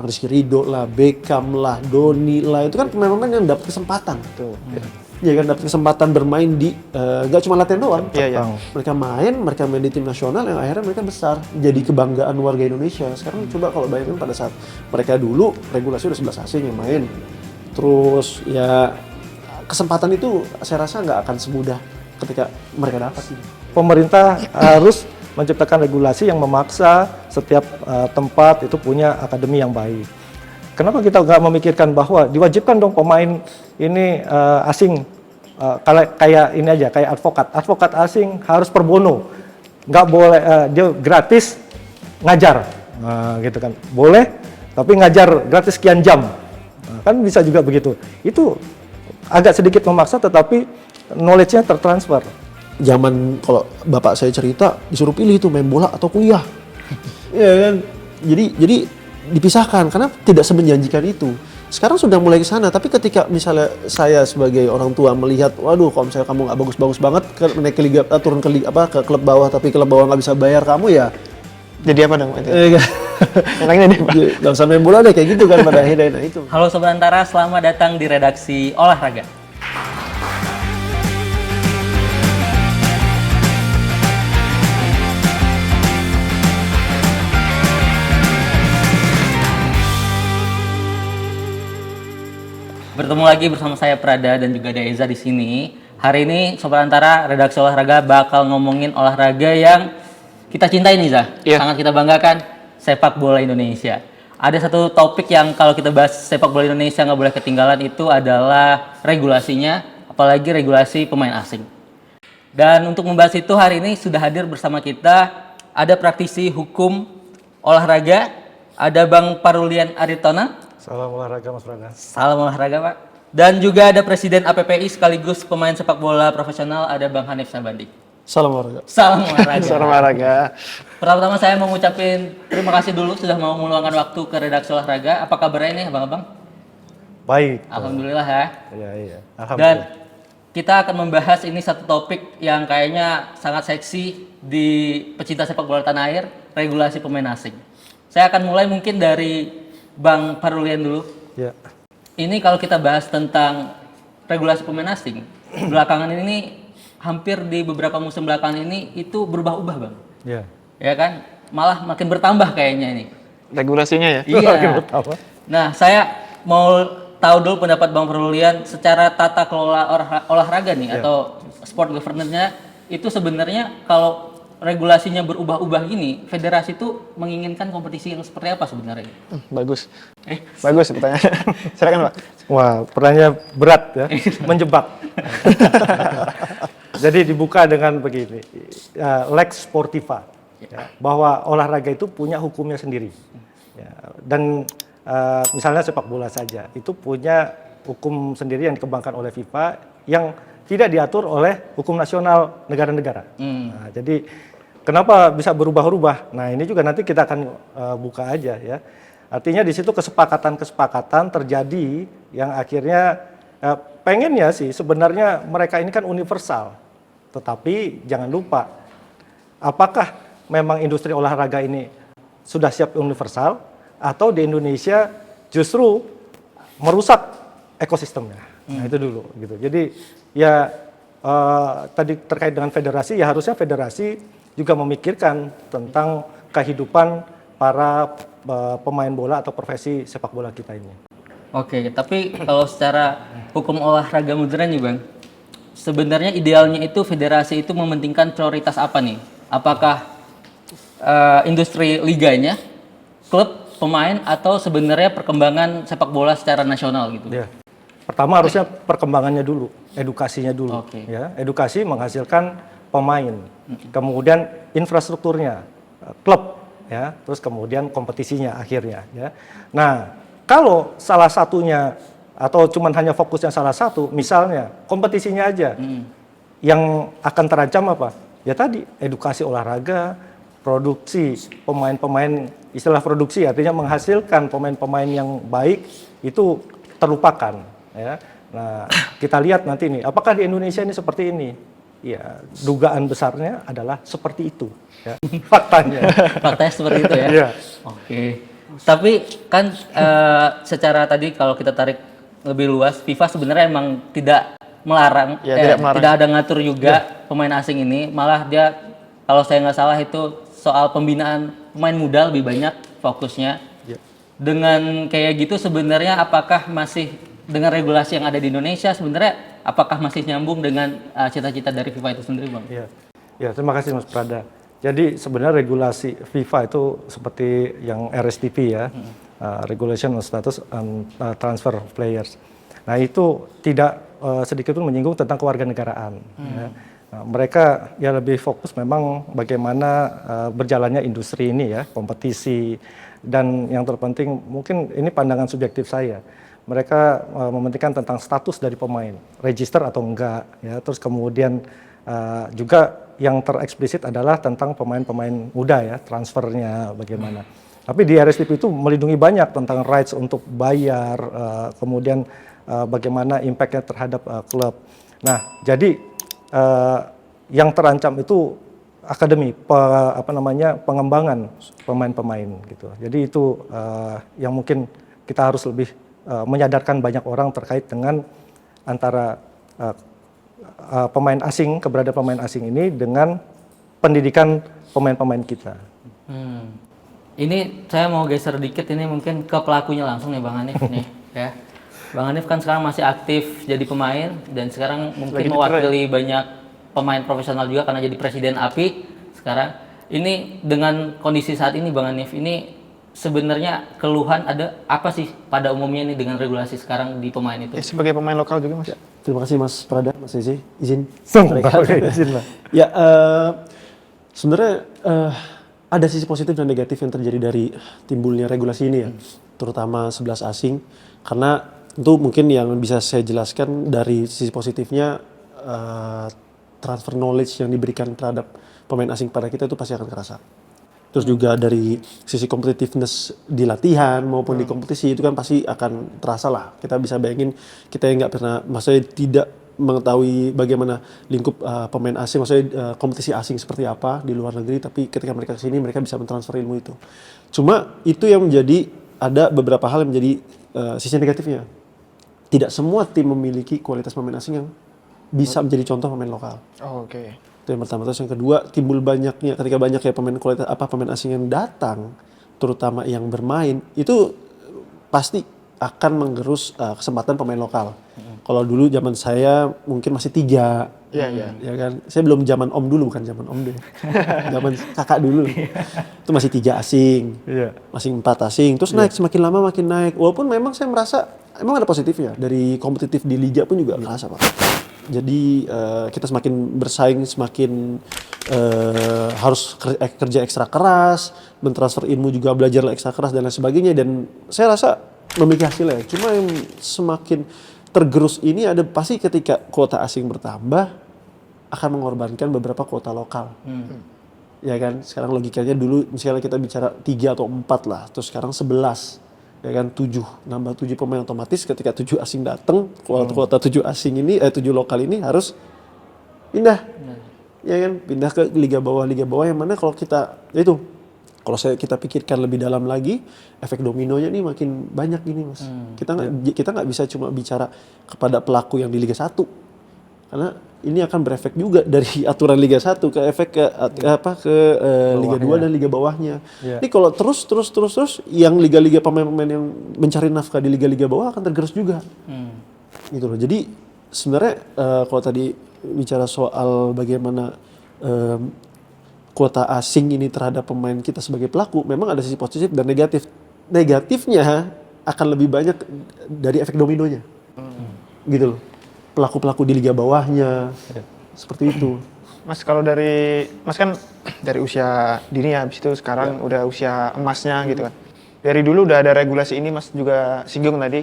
Rizky Ridho lah, Beckham lah, Doni lah, itu kan pemain-pemain yang dapat kesempatan. Ya kan, dapat kesempatan bermain di nggak cuma latihan doang. Mereka main di tim nasional yang akhirnya mereka besar, jadi kebanggaan warga Indonesia. Sekarang coba kalau bayangin pada saat mereka dulu regulasi udah 11 asing yang main, terus ya kesempatan itu saya rasa nggak akan semudah ketika mereka dapat sih. Pemerintah harus menciptakan regulasi yang memaksa setiap tempat itu punya akademi yang baik. Kenapa kita nggak memikirkan bahwa diwajibkan dong pemain ini asing, kayak ini aja, kayak advokat asing harus per bono, nggak boleh dia gratis ngajar, gitu kan, boleh tapi ngajar gratis sekian jam, kan bisa juga begitu. Itu agak sedikit memaksa tetapi knowledge-nya tertransfer. Zaman kalau bapak saya cerita disuruh pilih itu main bola atau kuliah. Iya kan? Jadi dipisahkan karena tidak semenjanjikan itu. Sekarang sudah mulai ke sana, tapi ketika misalnya saya sebagai orang tua melihat, waduh kalau misalnya kamu nggak bagus-bagus banget naik ke liga, turun ke liga, ke klub bawah, tapi klub bawah nggak bisa bayar kamu ya. Jadi apa dong? Enaknya nih Pak. Nggak usah main bola deh kayak gitu kan pada akhirnya. Nah, itu. Halo Sobat Antara, selamat datang di redaksi Olahraga. Bertemu lagi bersama saya Prada dan juga Deza di sini. Hari ini Sobat Antara redaksi Olahraga bakal ngomongin olahraga yang kita cintai nih, Zah. Sangat kita banggakan, sepak bola Indonesia. Ada satu topik yang kalau kita bahas sepak bola Indonesia nggak boleh ketinggalan, itu adalah regulasinya, apalagi regulasi pemain asing. Dan untuk membahas itu hari ini sudah hadir bersama kita ada praktisi hukum olahraga, ada Bang Parulian Aritona. Salam olahraga Mas Prada. Salam olahraga Pak. Dan juga ada Presiden APPI sekaligus pemain sepak bola profesional, ada Bang Hanif Sabandi. Salam olahraga. Salam olahraga. Salam olahraga. Pertama-tama saya mau ngucapin terima kasih dulu sudah mau meluangkan waktu ke redaksi olahraga. Apa kabarnya nih abang-abang? Baik. Alhamdulillah ya. Iya. Dan kita akan membahas ini satu topik yang kayaknya sangat seksi di pecinta sepak bola tanah air, regulasi pemain asing. Saya akan mulai mungkin dari Bang Parulian dulu. Ya. Ini kalau kita bahas tentang regulasi pemain asing, belakangan ini hampir di beberapa musim belakangan ini itu berubah-ubah, Bang. Iya. Ya kan? Malah makin bertambah kayaknya ini. Regulasinya ya? Iya. Nah, saya mau tahu dulu pendapat Bang Parulian secara tata kelola olahraga nih atau sport governance-nya itu sebenarnya kalau regulasinya berubah-ubah gini, federasi itu menginginkan kompetisi yang seperti apa sebenarnya? Bagus. Bagus pertanyaan. Silakan Pak. Wah, pertanyaannya berat ya, menjebak. Jadi dibuka dengan begini, Lex Sportiva, ya, bahwa olahraga itu punya hukumnya sendiri. Ya, dan misalnya sepak bola saja, itu punya hukum sendiri yang dikembangkan oleh FIFA yang tidak diatur oleh hukum nasional negara-negara. Nah, jadi kenapa bisa berubah-ubah? Nah, ini juga nanti kita akan buka aja ya. Artinya di situ kesepakatan terjadi yang akhirnya pengennya sih sebenarnya mereka ini kan universal. Tetapi jangan lupa, apakah memang industri olahraga ini sudah siap universal atau di Indonesia justru merusak ekosistemnya? Nah, itu dulu gitu. Jadi ya tadi terkait dengan federasi, ya harusnya federasi juga memikirkan tentang kehidupan para pemain bola atau profesi sepak bola kita ini. Oke, tapi kalau secara hukum olahraga modern nih Bang, sebenarnya idealnya itu federasi itu mementingkan prioritas apa nih? Apakah industri liganya, klub, pemain, atau sebenarnya perkembangan sepak bola secara nasional gitu? Ya. Pertama harusnya perkembangannya dulu, edukasinya dulu. Oke. Ya, edukasi menghasilkan pemain, kemudian infrastrukturnya, klub, ya, terus kemudian kompetisinya akhirnya. Ya. Nah, kalau salah satunya atau cuman hanya fokusnya salah satu, misalnya kompetisinya aja, yang akan terancam apa? Ya tadi edukasi olahraga, produksi pemain-pemain, istilah produksi artinya menghasilkan pemain-pemain yang baik itu terlupakan. Ya. Nah, kita lihat nanti nih, apakah di Indonesia ini seperti ini? Ya, dugaan besarnya adalah seperti itu. Ya. Faktanya. Faktanya seperti itu ya? Iya. Oke. Tapi kan secara tadi kalau kita tarik lebih luas, FIFA sebenarnya emang tidak melarang, tidak ada ngatur juga pemain asing ini. Malah dia kalau saya nggak salah itu soal pembinaan pemain muda lebih banyak fokusnya. Dengan kayak gitu sebenarnya apakah masih dengan regulasi yang ada di Indonesia sebenarnya apakah masih nyambung dengan cita-cita dari FIFA itu sendiri, Bang? Ya, terima kasih Mas Prada. Jadi sebenarnya regulasi FIFA itu seperti yang RSTP ya, Regulation on Status and Transfer of Players. Nah itu tidak sedikit pun menyinggung tentang kewarganegaraan. Ya. Nah, mereka ya lebih fokus memang bagaimana berjalannya industri ini ya, kompetisi, dan yang terpenting mungkin ini pandangan subjektif saya. Mereka mementingkan tentang status dari pemain, register atau enggak, ya. Terus kemudian juga yang tereksplisit adalah tentang pemain-pemain muda ya, transfernya bagaimana. Tapi di RSTP itu melindungi banyak tentang rights untuk bayar, kemudian bagaimana impact-nya terhadap klub. Nah, jadi yang terancam itu akademi, pengembangan pemain-pemain gitu. Jadi itu yang mungkin kita harus lebih menyadarkan banyak orang terkait dengan antara pemain asing, keberadaan pemain asing ini dengan pendidikan pemain-pemain kita. Ini saya mau geser dikit ini mungkin ke pelakunya langsung nih Bang Hanif nih ya. Bang Hanif kan sekarang masih aktif jadi pemain dan sekarang mungkin mewakili banyak pemain profesional juga karena jadi presiden API sekarang. Ini dengan kondisi saat ini Bang Hanif ini sebenarnya keluhan ada apa sih pada umumnya nih dengan regulasi sekarang di pemain itu? Sebagai pemain lokal juga Mas. Terima kasih Mas Prada, Mas Izzy, izin. Izin lah. Ya, sebenarnya ada sisi positif dan negatif yang terjadi dari timbulnya regulasi ini ya, terutama 11 asing. Karena itu mungkin yang bisa saya jelaskan dari sisi positifnya, transfer knowledge yang diberikan terhadap pemain asing pada kita itu pasti akan kerasa. Terus juga dari sisi competitiveness di latihan maupun di kompetisi itu kan pasti akan terasa lah. Kita bisa bayangin kita yang nggak pernah, maksudnya tidak mengetahui bagaimana lingkup pemain asing, maksudnya kompetisi asing seperti apa di luar negeri, tapi ketika mereka kesini mereka bisa mentransfer ilmu itu. Cuma itu yang menjadi, ada beberapa hal yang menjadi sisi negatifnya. Tidak semua tim memiliki kualitas pemain asing yang bisa menjadi contoh pemain lokal. Oke. Itu yang pertama. Terus yang kedua, timbul banyaknya, ketika banyak ya pemain asing yang datang, terutama yang bermain, itu pasti akan menggerus kesempatan pemain lokal. Kalau dulu zaman saya mungkin masih 3. Iya. Ya kan? Saya belum zaman Om dulu, bukan zaman Om dulu. Zaman kakak dulu. Itu masih 3 asing. Masih 4 asing. Terus naik, semakin lama makin naik. Walaupun memang saya merasa emang ada positifnya. Dari kompetitif di liga pun juga kerasa, Pak. Jadi kita semakin bersaing, semakin harus kerja ekstra keras, mentransfer ilmu juga belajar ekstra keras dan lain sebagainya. Dan saya rasa memiliki hasilnya. Cuma yang semakin tergerus ini ada pasti ketika kuota asing bertambah akan mengorbankan beberapa kuota lokal. Ya kan, sekarang logikanya dulu misalnya kita bicara 3 atau 4 lah, terus sekarang 11. Ya kan, 7, nambah 7 pemain otomatis ketika 7 asing datang, kuota 7 asing ini, 7 lokal ini harus pindah. Ya kan, pindah ke liga bawah yang mana kalau kita, itu kalau kita pikirkan lebih dalam lagi, efek dominonya nih makin banyak ini Mas. Kita nggak bisa cuma bicara kepada pelaku yang di Liga 1. Karena ini akan berefek juga dari aturan Liga 1 ke efek ke Liga 2 dan Liga bawahnya. Ini kalau terus yang liga-liga pemain-pemain yang mencari nafkah di liga-liga bawah akan tergerus juga. Gitu loh. Jadi sebenarnya kalau tadi bicara soal bagaimana kuota asing ini terhadap pemain kita sebagai pelaku, memang ada sisi positif dan negatif. Negatifnya akan lebih banyak dari efek dominonya. Gitu loh. Pelaku-pelaku di liga bawahnya, seperti itu. Mas, kalau Mas kan dari usia dini ya, habis itu sekarang udah usia emasnya gitu kan. Dari dulu udah ada regulasi ini, Mas juga singgung tadi.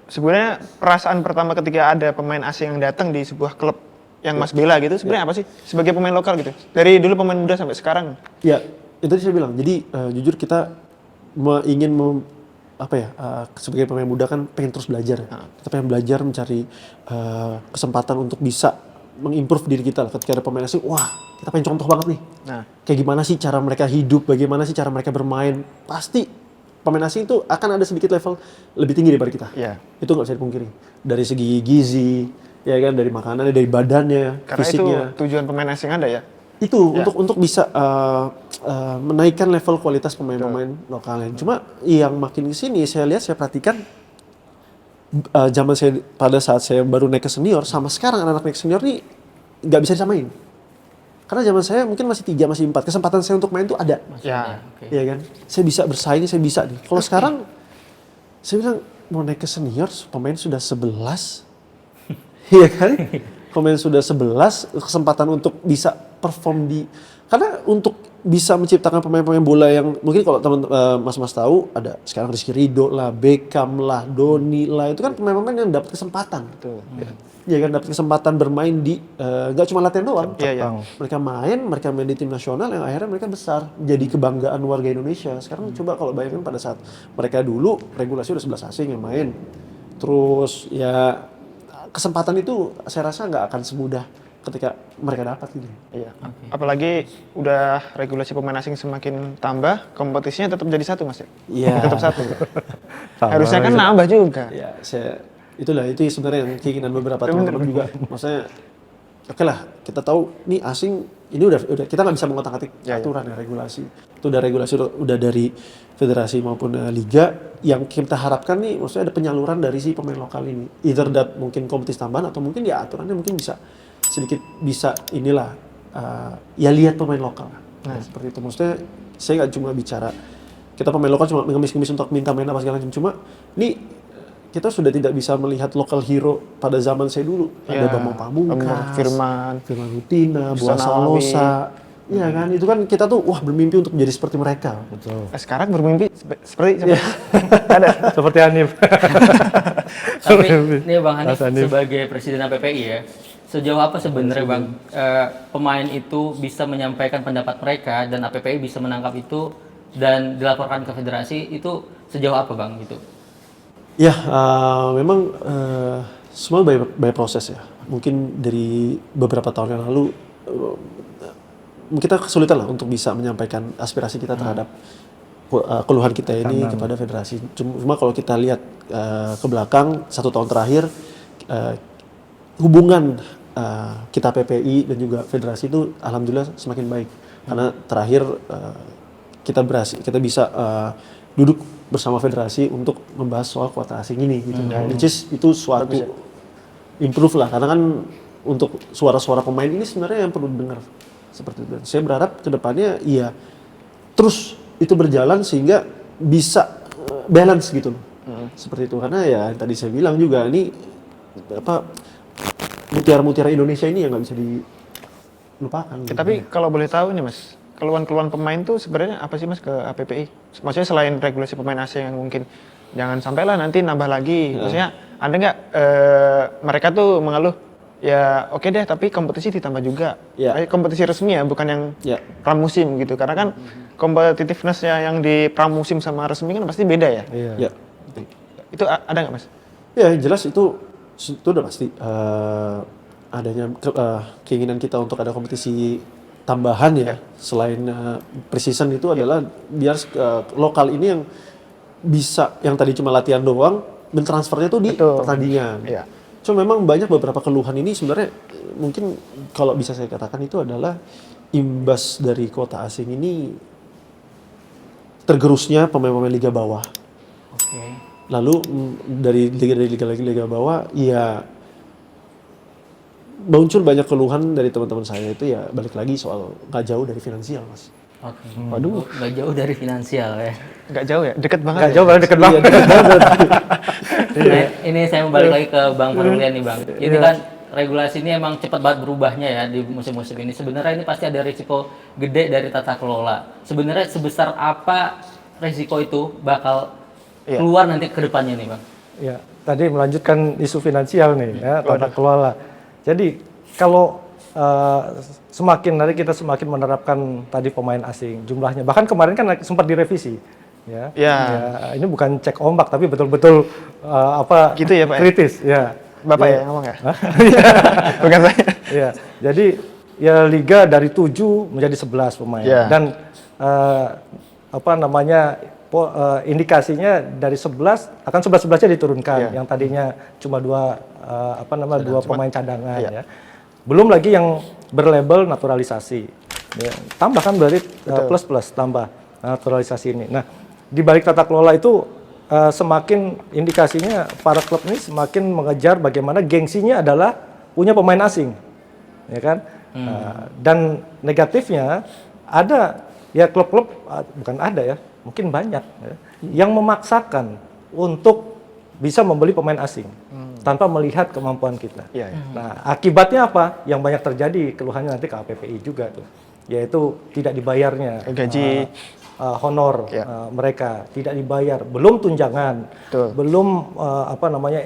Sebenarnya perasaan pertama ketika ada pemain asing yang datang di sebuah klub yang Mas bela gitu, sebenarnya apa sih sebagai pemain lokal gitu? Dari dulu pemain muda sampai sekarang. Ya, itu saya bilang. Jadi jujur kita ingin sebagai pemain muda kan pengen terus belajar. Kita pengen belajar mencari kesempatan untuk bisa mengimprove diri kita lah. Ketika ada pemain asing, wah kita pengen contoh banget nih. Kayak gimana sih cara mereka hidup, bagaimana sih cara mereka bermain. Pasti pemain asing itu akan ada sedikit level lebih tinggi daripada kita. Iya. Itu nggak bisa dipungkiri. Dari segi gizi, ya kan, dari makanannya, dari badannya, Karena fisiknya. itu tujuan pemain asing ada ya. Itu Ya. untuk bisa menaikkan level kualitas pemain-pemain lokalnya. Cuma yang makin ke sini saya lihat, saya perhatikan zaman saya pada saat saya baru naik ke senior sama sekarang anak-anak naik senior nih nggak bisa disamain. Karena zaman saya mungkin masih 3, masih 4. Kesempatan saya untuk main tuh ada. Ya. Oke. Iya kan? Saya bisa bersaing, saya bisa nih. Kalau sekarang saya bilang mau naik ke senior, pemain sudah 11. Iya kan? Pemain sudah 11, kesempatan untuk bisa perform di, karena untuk bisa menciptakan pemain-pemain bola yang mungkin kalau teman mas-mas tahu ada sekarang Rizky Ridho lah, Beckham lah, Doni lah, itu kan pemain-pemain yang dapat kesempatan. Betul. Ya kan, dapat kesempatan bermain di nggak cuma latihan doang. Iya, iya. Mereka main di tim nasional yang akhirnya mereka besar jadi kebanggaan warga Indonesia. Sekarang coba kalau bayangkan pada saat mereka dulu regulasi udah 11 asing yang main. Terus ya kesempatan itu saya rasa nggak akan semudah ketika mereka dapat gitu. Iya. Apalagi udah regulasi pemain asing semakin tambah, kompetisinya tetap jadi satu Mas ya. Iya. Tetap satu. Sama Harusnya kan nambah juga. Ya, itu sebenarnya yang keinginan beberapa teman-teman juga. Maksudnya oke lah, kita tahu nih asing ini udah kita nggak bisa mengotak-atik aturan ya, regulasi. Itu udah regulasi udah dari federasi maupun liga, yang kita harapkan nih maksudnya ada penyaluran dari si pemain lokal ini. Either that mungkin kompetisi tambahan atau mungkin ya aturannya mungkin bisa sedikit bisa inilah ya lihat pemain lokal. Nah, seperti itu. Maksudnya saya nggak cuma bicara kita pemain lokal cuma ngemis-ngemis untuk minta main apa segala macam. Cuma ini kita sudah tidak bisa melihat lokal hero pada zaman saya dulu. Ada Bambang Pamungkas, Firman Rutina, Buah Sanawi. Salosa. Iya kan, itu kan kita tuh wah bermimpi untuk menjadi seperti mereka. Betul. sekarang bermimpi seperti ada. Seperti Hanif. Tapi ini Bang Hanif Mas Hanif. sebagai presiden APPI ya, sejauh apa sebenarnya Bang pemain itu bisa menyampaikan pendapat mereka dan APPI bisa menangkap itu dan dilaporkan ke federasi, itu sejauh apa Bang gitu? Ya, memang semua by proses ya. Mungkin dari beberapa tahun yang lalu kita kesulitan lah untuk bisa menyampaikan aspirasi kita terhadap keluhan kita ini kepada federasi. Cuma kalau kita lihat ke belakang 1 tahun terakhir hubungan kita PPI dan juga federasi itu alhamdulillah semakin baik. Karena terakhir kita bisa duduk bersama federasi untuk membahas soal kuota asing ini gitu. Which is itu suatu improve lah, karena kan untuk suara-suara pemain ini sebenarnya yang perlu didengar seperti itu. Dan saya berharap kedepannya iya terus itu berjalan sehingga bisa balance gitu loh. Seperti itu, karena ya tadi saya bilang juga ini apa mutiara-mutiara Indonesia ini yang nggak bisa dilupakan. Gitu. Tapi kalau boleh tahu nih Mas, keluhan-keluhan pemain tuh sebenarnya apa sih Mas ke APPI? Maksudnya selain regulasi pemain asing yang mungkin jangan sampailah nanti nambah lagi. Maksudnya ada nggak mereka tuh mengeluh ya oke deh tapi kompetisi ditambah juga. Kompetisi resmi ya, bukan yang pramusim gitu. Karena kan competitiveness-nya yang di pramusim sama resmi kan pasti beda ya. Iya. Itu ada nggak Mas? Ya jelas itu udah pasti adanya keinginan kita untuk ada kompetisi tambahan ya selain pre-season itu adalah biar lokal ini yang bisa yang tadi cuma latihan doang mentransfernya tuh di pertandingan. Iya. Cuma memang banyak beberapa keluhan ini sebenarnya mungkin kalau bisa saya katakan itu adalah imbas dari kuota asing ini tergerusnya pemain-pemain liga bawah. Oke. Lalu dari liga bawah ya muncul banyak keluhan dari teman-teman saya itu ya balik lagi soal nggak jauh dari finansial Mas. Oke. Waduh, nggak jauh dari finansial ya. Nggak jauh ya? Deket banget Nggak ya? jauh, malah deket banget. Nah, ini saya mau balik lagi ke Bang Farulian nih Bang. Ini kan regulasi ini emang cepat banget berubahnya ya di musim-musim ini. Sebenarnya ini pasti ada risiko gede dari tata kelola. Sebenarnya sebesar apa risiko itu bakal keluar nanti ke depannya nih Bang? Ya, tadi melanjutkan isu finansial nih ya, tata kelola. Jadi kalau semakin hari kita semakin menerapkan tadi pemain asing jumlahnya, bahkan kemarin kan sempat direvisi. Ya, ini bukan cek ombak tapi betul-betul gitu ya Pak kritis ya. Bapak ya ngomong ya? Bukan saya. Ya, jadi ya liga dari 7 menjadi 11 pemain dan indikasinya dari 11 akan 11-11-nya diturunkan, yang tadinya cuma dua pemain cadangan, ya. Belum lagi yang berlabel naturalisasi, ya. Tambah kan berarti plus tambah naturalisasi ini. Nah, di balik tata kelola itu semakin indikasinya para klub ini semakin mengejar bagaimana gengsinya adalah punya pemain asing, ya kan? Dan negatifnya ada ya klub-klub, bukan ada ya, mungkin banyak ya, yang memaksakan untuk bisa membeli pemain asing tanpa melihat kemampuan kita. Nah, akibatnya apa? Yang banyak terjadi keluhannya nanti ke APPI juga tuh, yaitu tidak dibayarnya gaji, honor mereka tidak dibayar, belum tunjangan, belum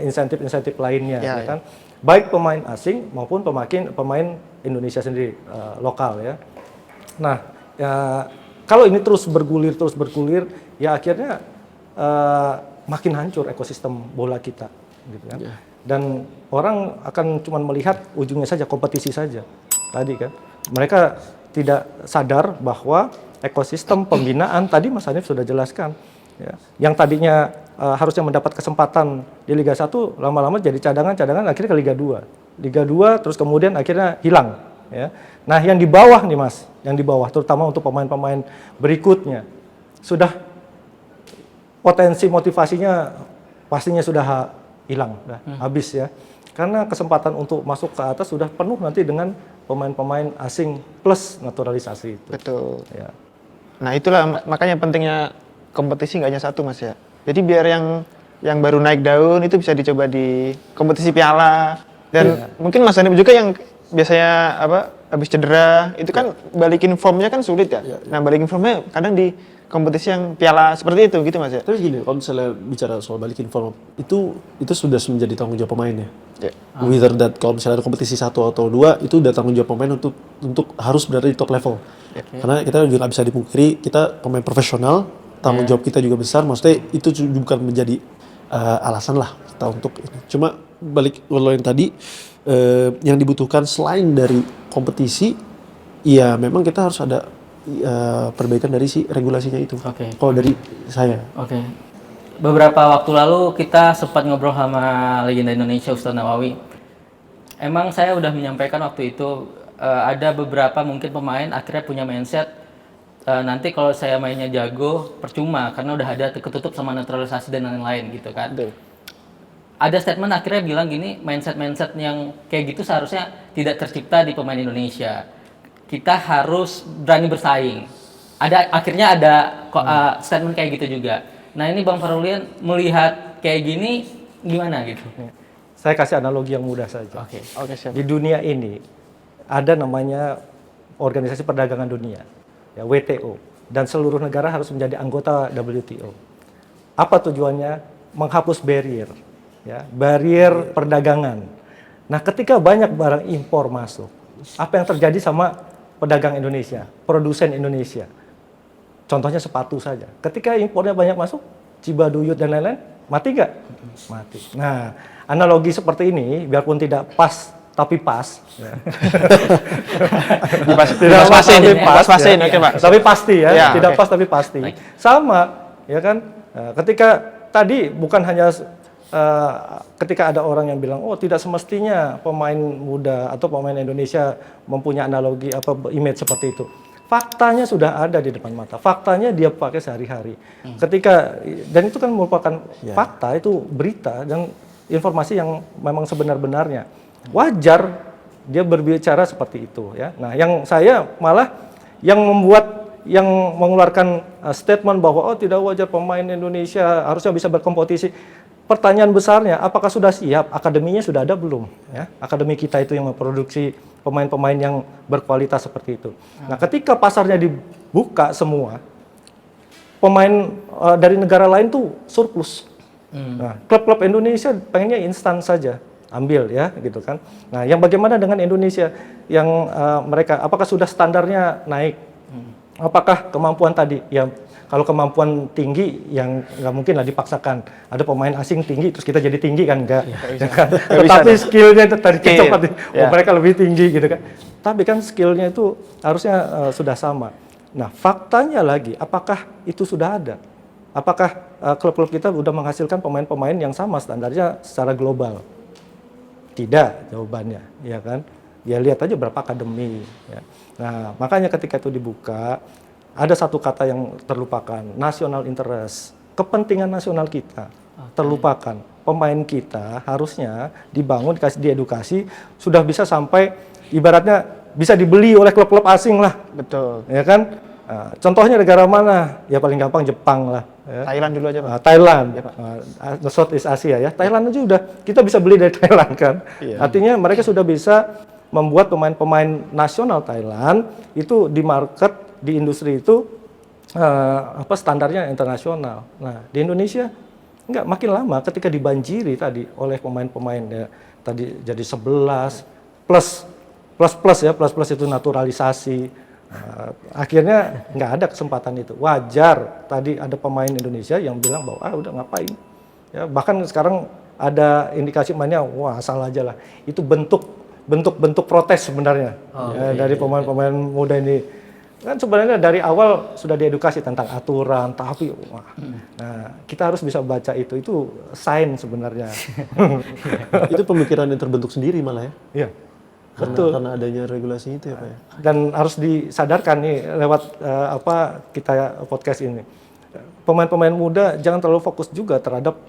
insentif-insentif lainnya, ya kan? Baik pemain asing maupun pemain Indonesia sendiri lokal, ya. Nah, kalau ini terus bergulir, ya akhirnya makin hancur ekosistem bola kita, gitu kan. Dan orang akan cuma melihat ujungnya saja, kompetisi saja. Tadi kan, mereka tidak sadar bahwa ekosistem pembinaan tadi Mas Hanif sudah jelaskan, ya. Yang tadinya harusnya mendapat kesempatan di Liga 1, lama-lama jadi cadangan akhirnya ke Liga 2. Liga 2 terus kemudian akhirnya hilang, ya. Nah, yang di bawah nih Mas, yang di bawah terutama untuk pemain-pemain berikutnya sudah potensi motivasinya pastinya sudah hilang, habis ya. Karena kesempatan untuk masuk ke atas sudah penuh nanti dengan pemain-pemain asing plus naturalisasi itu. Betul. Ya. Nah, itulah makanya pentingnya kompetisi nggak hanya satu, Mas, ya. Jadi biar yang baru naik daun itu bisa dicoba di kompetisi piala, dan mungkin Mas Hanif juga yang biasanya habis cedera itu kan balikin formnya kan sulit ya. Nah, balikin formnya kadang di kompetisi yang piala seperti itu gitu, Mas, ya. Tapi gini, kalau misalnya bicara soal balikin form itu sudah menjadi tanggung jawab pemain ya. Whether that kalau misalnya ada kompetisi 1 atau 2 itu udah tanggung jawab pemain untuk harus berada di top level. Karena kita juga nggak bisa dipungkiri, kita pemain profesional, tanggung jawab kita juga besar. Maksudnya itu bukan menjadi alasan lah kita untuk ini. Cuma balik lo yang tadi, yang dibutuhkan selain dari kompetisi, ya memang kita harus ada perbaikan dari si regulasinya itu. Kalau dari saya. Beberapa waktu lalu kita sempat ngobrol sama legenda Indonesia Ustadz Nawawi. Emang saya udah menyampaikan waktu itu ada beberapa mungkin pemain akhirnya punya mindset nanti kalau saya mainnya jago percuma karena udah ada ketutup sama naturalisasi dan lain-lain gitu kan. Ada statement akhirnya bilang gini, mindset yang kayak gitu seharusnya tidak tercipta di pemain Indonesia. Kita harus berani bersaing. Akhirnya ada statement kayak gitu juga. Nah, ini Bang Farulian melihat kayak gini gimana gitu? Saya kasih analogi yang mudah saja. Siap. Di dunia ini ada namanya Organisasi Perdagangan Dunia, ya, WTO, dan seluruh negara harus menjadi anggota WTO. Apa tujuannya? Menghapus barrier, ya, barrier perdagangan. Nah, ketika banyak barang impor masuk, apa yang terjadi sama pedagang Indonesia, produsen Indonesia? Contohnya sepatu saja. Ketika impornya banyak masuk, Cibaduyut dan lain-lain, mati nggak? Mati. Nah, analogi seperti ini, biarpun tidak pas, tapi pas. Ya. Pas-pasin, oke, Pak. Tapi pasti ya, tidak pas tapi pasti. Sama, ya kan? Ketika tadi bukan hanya ketika ada orang yang bilang, oh tidak semestinya pemain muda atau pemain Indonesia mempunyai analogi image seperti itu. Faktanya sudah ada di depan mata. Faktanya dia pakai sehari-hari. Dan itu kan merupakan fakta, itu berita dan informasi yang memang sebenar-benarnya. Wajar dia berbicara seperti itu, ya. Nah, yang saya malah yang mengeluarkan statement bahwa tidak wajar pemain Indonesia harusnya bisa berkompetisi. Pertanyaan besarnya, apakah sudah siap? Akademinya sudah ada belum? Ya, akademi kita itu yang memproduksi pemain-pemain yang berkualitas seperti itu. Nah, ketika pasarnya dibuka semua, pemain dari negara lain tuh surplus. Nah, klub-klub Indonesia pengennya instan saja, ambil ya, gitu kan. Nah, yang bagaimana dengan Indonesia yang mereka, apakah sudah standarnya naik? Apakah kemampuan tadi? Ya, kalau kemampuan tinggi yang nggak mungkin lah dipaksakan. Ada pemain asing tinggi terus kita jadi tinggi kan enggak. Tapi skillnya itu tadi cocok mereka lebih tinggi gitu kan. Tapi kan skillnya itu harusnya sudah sama. Nah, faktanya lagi apakah itu sudah ada? apakah klub-klub kita udah menghasilkan pemain-pemain yang sama standarnya secara global? Tidak jawabannya, ya kan? Ya lihat aja berapa akademi. Ya. Nah, makanya ketika itu dibuka, ada satu kata yang terlupakan, national interest, kepentingan nasional kita terlupakan. Pemain kita harusnya dibangun, dikasih diedukasi, sudah bisa sampai ibaratnya bisa dibeli oleh klub-klub asing lah. Betul. Ya kan? Nah, contohnya negara mana? Ya paling gampang Jepang lah. Ya. Thailand dulu aja, Pak. Thailand, Southeast Asia ya. Thailand aja udah kita bisa beli dari Thailand kan. Iya. Artinya mereka sudah bisa membuat pemain-pemain nasional Thailand itu di market, di industri itu standarnya internasional. Nah di Indonesia enggak, makin lama ketika dibanjiri tadi oleh pemain-pemain ya, tadi jadi 11 plus itu naturalisasi. Akhirnya nggak ada kesempatan itu. Wajar tadi ada pemain Indonesia yang bilang bahwa udah ngapain. Ya, bahkan sekarang ada indikasi mainnya wah asal aja lah. Itu bentuk protes sebenarnya dari pemain-pemain muda ini. Kan sebenarnya dari awal sudah diedukasi tentang aturan, tapi wah. Nah, kita harus bisa baca itu sign sebenarnya. Itu pemikiran yang terbentuk sendiri malah ya. Iya. Betul. Karena adanya regulasi itu ya Pak ya. Dan harus disadarkan nih lewat kita podcast ini. Pemain-pemain muda jangan terlalu fokus juga terhadap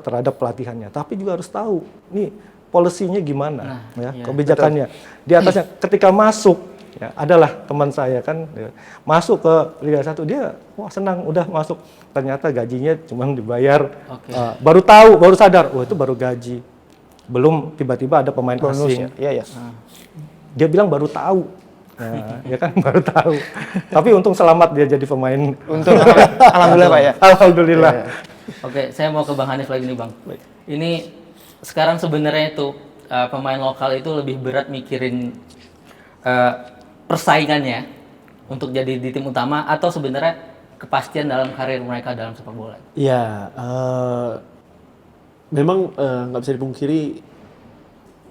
terhadap pelatihannya, tapi juga harus tahu nih polisinya gimana, kebijakannya. Di atasnya ketika masuk, ya, adalah teman saya kan ya, masuk ke Liga 1 dia wah senang udah masuk, ternyata gajinya cuma dibayar baru sadar, itu baru gaji. Belum tiba-tiba ada pemain asing. Iya. Dia bilang baru tahu. Nah, ya kan baru tahu. Tapi untung selamat dia jadi pemain. Untung alhamdulillah Pak ya. Alhamdulillah. Ya. Oke, saya mau ke Bang Hanif lagi nih Bang. Ini sekarang sebenarnya itu pemain lokal itu lebih berat mikirin persaingannya untuk jadi di tim utama atau sebenarnya kepastian dalam karir mereka dalam sepak bola? Iya, memang nggak bisa dipungkiri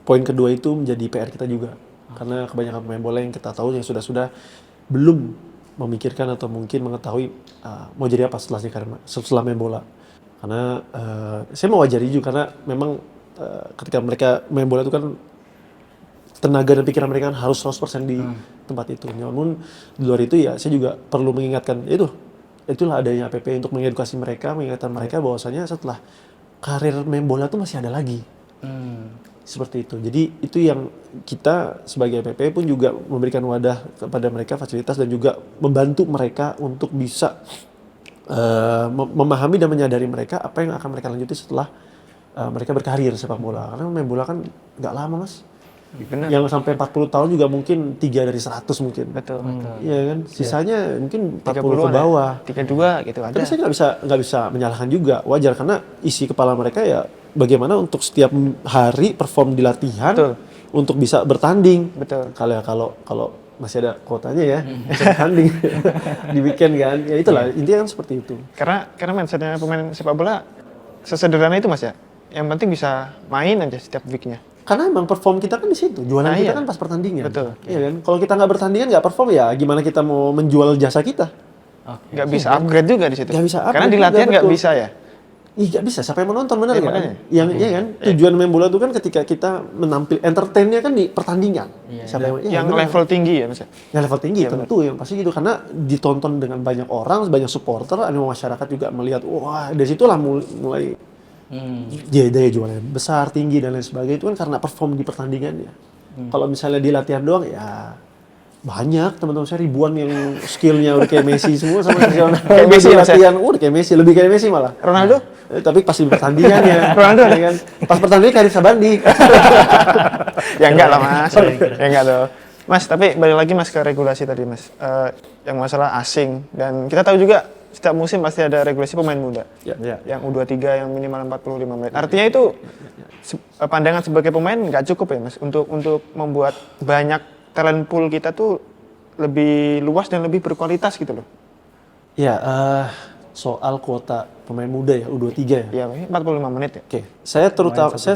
poin kedua itu menjadi PR kita juga. Karena kebanyakan pemain bola yang kita tahu yang sudah belum memikirkan atau mungkin mengetahui mau jadi apa setelah main bola. Karena saya mewajari juga karena memang ketika mereka main bola itu kan tenaga dan pikiran mereka kan harus 100% di tempat itu. Namun di luar itu ya saya juga perlu mengingatkan itulah adanya APP untuk mengedukasi mereka, mengingatkan mereka bahwasanya setelah karir main bola itu masih ada lagi. Seperti itu. Jadi itu yang kita sebagai APP pun juga memberikan wadah kepada mereka, fasilitas dan juga membantu mereka untuk bisa memahami dan menyadari mereka apa yang akan mereka lanjuti setelah mereka berkarir sepak bola. Karena main bola kan nggak lama Mas. Benar. Yang sampai 40 tahun juga mungkin 3 dari 100 mungkin. Betul. Iya kan? Sisanya mungkin 40 ke bawah. 32 gitu ada. Tapi saya nggak bisa menyalahkan juga. Wajar karena isi kepala mereka ya bagaimana untuk setiap hari perform di latihan untuk bisa bertanding. Betul. Kalau masih ada kuotanya ya bertanding di weekend kan. Ya itulah intinya kan seperti itu. Karena mindsetnya pemain sepak bola sesederhana itu Mas ya. Yang penting bisa main aja setiap weeknya. Karena emang perform kita kan di situ, jualan kita kan pas pertandingan. Betul. Iya kan? Kalau kita nggak bertandingan, nggak perform ya gimana kita mau menjual jasa kita? Nggak bisa upgrade juga di situ. Nggak bisa upgrade. Karena di latihan nggak bisa ya. Ih nggak bisa, siapa yang menonton benar kan? Makanya. Yang iya kan? Tujuan main bola itu kan ketika kita menampil entertainnya kan di pertandingan. Siapa yang level tinggi ya Mas. Yang level tinggi tentu yang pasti gitu karena ditonton dengan banyak orang, banyak supporter, animo masyarakat juga melihat wah dari situlah mulai daya jualnya besar, tinggi dan lain sebagainya itu kan karena perform di pertandingannya. Kalau misalnya di latihan doang ya banyak teman-teman saya ribuan yang skillnya udah kayak Messi semua sama nasional. Kayak Messi latihan udah kayak Messi, lebih kayak Messi malah. Ronaldo? Tapi pas di pertandingannya. Ronaldo ya kan. Pas pertandingan Karim Sabandi. Ya enggak lah Mas. Ya enggak tuh. Mas, tapi balik lagi Mas ke regulasi tadi Mas. Yang masalah asing dan kita tahu juga setiap musim pasti ada regulasi pemain muda. Yang U23 yang minimal 45 menit. Artinya itu pandangan sebagai pemain nggak cukup ya Mas untuk membuat banyak talent pool kita tuh lebih luas dan lebih berkualitas gitu loh. Ya, soal kuota pemain muda ya U23 ya. Iya, 45 menit ya. Oke, saya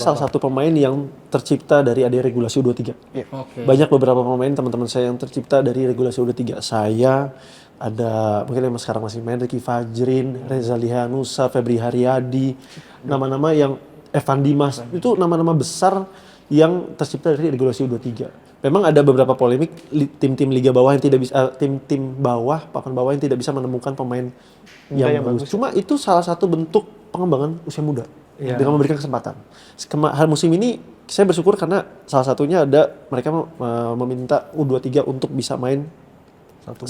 salah satu pemain yang tercipta dari ada regulasi U23. Iya. Banyak beberapa pemain teman-teman saya yang tercipta dari regulasi U23. Saya, ada mungkin yang sekarang masih main Ricky Fajrin, Reza Lihanusa, Febri Haryadi, nama-nama yang Evan Dimas, itu nama-nama besar yang tercipta dari regulasi U23. Memang ada beberapa polemik tim-tim liga bawah yang tidak bisa tim-tim bawah, papan bawah yang tidak bisa menemukan pemain yang bagus. Cuma itu salah satu bentuk pengembangan usia muda dengan memberikan kesempatan. Musim ini saya bersyukur karena salah satunya ada mereka meminta U23 untuk bisa main satu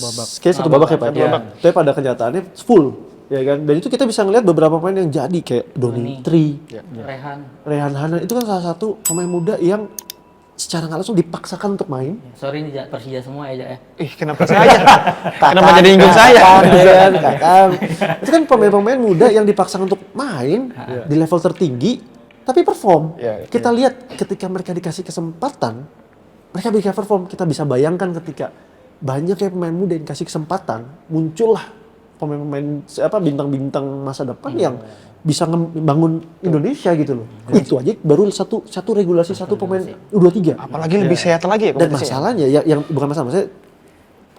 babak ya Pak. Tapi pada kenyataannya full, ya kan. Dan itu kita bisa ngelihat beberapa pemain yang jadi kayak Doni Tri, Rehan Hanan, itu kan salah satu pemain muda yang secara nggak langsung dipaksakan untuk main. Sorry nih Persija semua ya. Kenapa saya? Kenapa jadi nyinggung saya? Kakak. Itu kan pemain-pemain muda yang dipaksakan untuk main di level tertinggi, tapi perform. Kita lihat ketika mereka dikasih kesempatan, mereka bisa perform. Kita bisa bayangkan ketika banyak ya pemain muda yang dikasih kesempatan, muncullah pemain-pemain bintang-bintang masa depan yang bisa membangun Indonesia gitu loh. Itu aja baru satu regulasi satu pemain U23. Apalagi lebih sehat lagi ya. Dan masalahnya yang bukan masalah,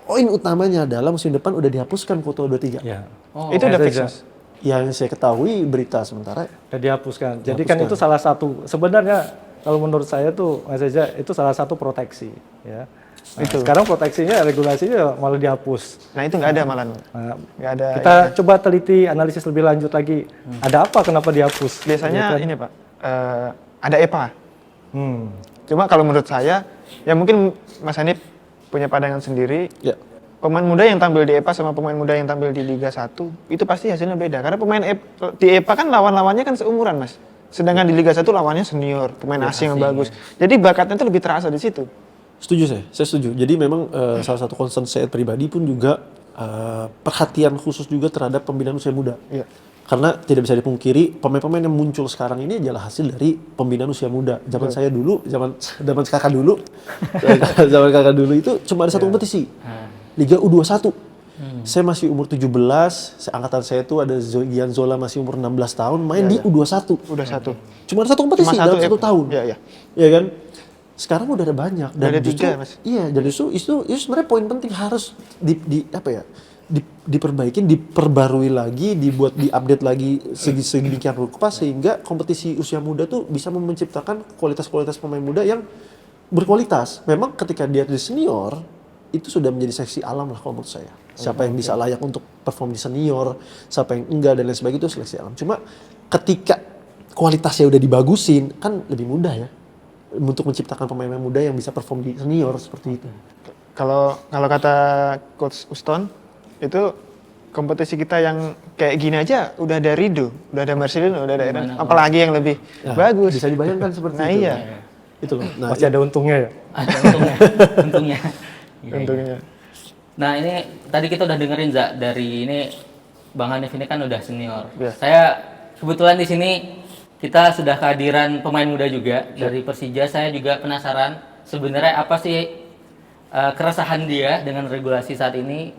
poin utamanya adalah musim depan udah dihapuskan kuota U23. Itu udah fix, Mas. Yang saya ketahui berita sementara udah dihapuskan. Jadi kan itu salah satu sebenarnya kalau menurut saya tuh Mas Eza itu salah satu proteksi ya. Nah, itu. Sekarang proteksinya, regulasinya malah dihapus. Nah itu nggak ada malah. Nggak ada. Kita coba teliti, analisis lebih lanjut lagi. Ada apa, kenapa dihapus? Biasanya ini Pak, ada EPA. Cuma kalau menurut saya, ya mungkin Mas Hanif punya pandangan sendiri. Ya. Pemain muda yang tampil di EPA sama pemain muda yang tampil di Liga 1, itu pasti hasilnya beda. Karena pemain di EPA kan lawan-lawannya kan seumuran Mas. Sedangkan di Liga 1 lawannya senior, pemain asing yang bagus. Jadi bakatnya itu lebih terasa di situ. Setuju saya setuju. Jadi memang salah satu concern saya pribadi pun juga perhatian khusus juga terhadap pembinaan usia muda. Karena tidak bisa dipungkiri pemain-pemain yang muncul sekarang ini adalah hasil dari pembinaan usia muda. Zaman saya dulu, zaman kakak dulu, zaman kakak dulu itu cuma ada satu kompetisi, Liga U21. Saya masih umur 17, angkatan saya itu ada Gian Zola masih umur 16 tahun main di U21. Cuma ada satu kompetisi dalam satu tahun. Iya kan? Sekarang udah ada banyak dan ada justru, Mas. Iya, dan itu sebenarnya poin penting harus diperbaiki, diperbarui lagi, diupdate lagi sedemikian rupa sehingga kompetisi usia muda tuh bisa menciptakan kualitas-kualitas pemain muda yang berkualitas. Memang ketika dia di senior itu sudah menjadi seksi alam lah kalau menurut saya. Siapa yang bisa layak untuk perform di senior, siapa yang enggak dan lain sebagainya itu seleksi alam. Cuma ketika kualitasnya udah dibagusin kan lebih mudah ya untuk menciptakan pemain muda yang bisa perform di senior seperti itu. Kalau kata Coach Uston, itu kompetisi kita yang kayak gini aja udah ada Rido, udah ada Marcelino, udah ada Edan, apalagi yang lebih bagus. Bisa dibayangkan seperti itu. Iya. Itu loh. Nah, masih ada untungnya ya? Ada untungnya. Untungnya. Nah ini tadi kita udah dengerin dari ini Bang Hanif ini kan udah senior. Saya kebetulan di sini kita sudah kehadiran pemain muda juga dari Persija. Saya juga penasaran sebenarnya apa sih keresahan dia dengan regulasi saat ini.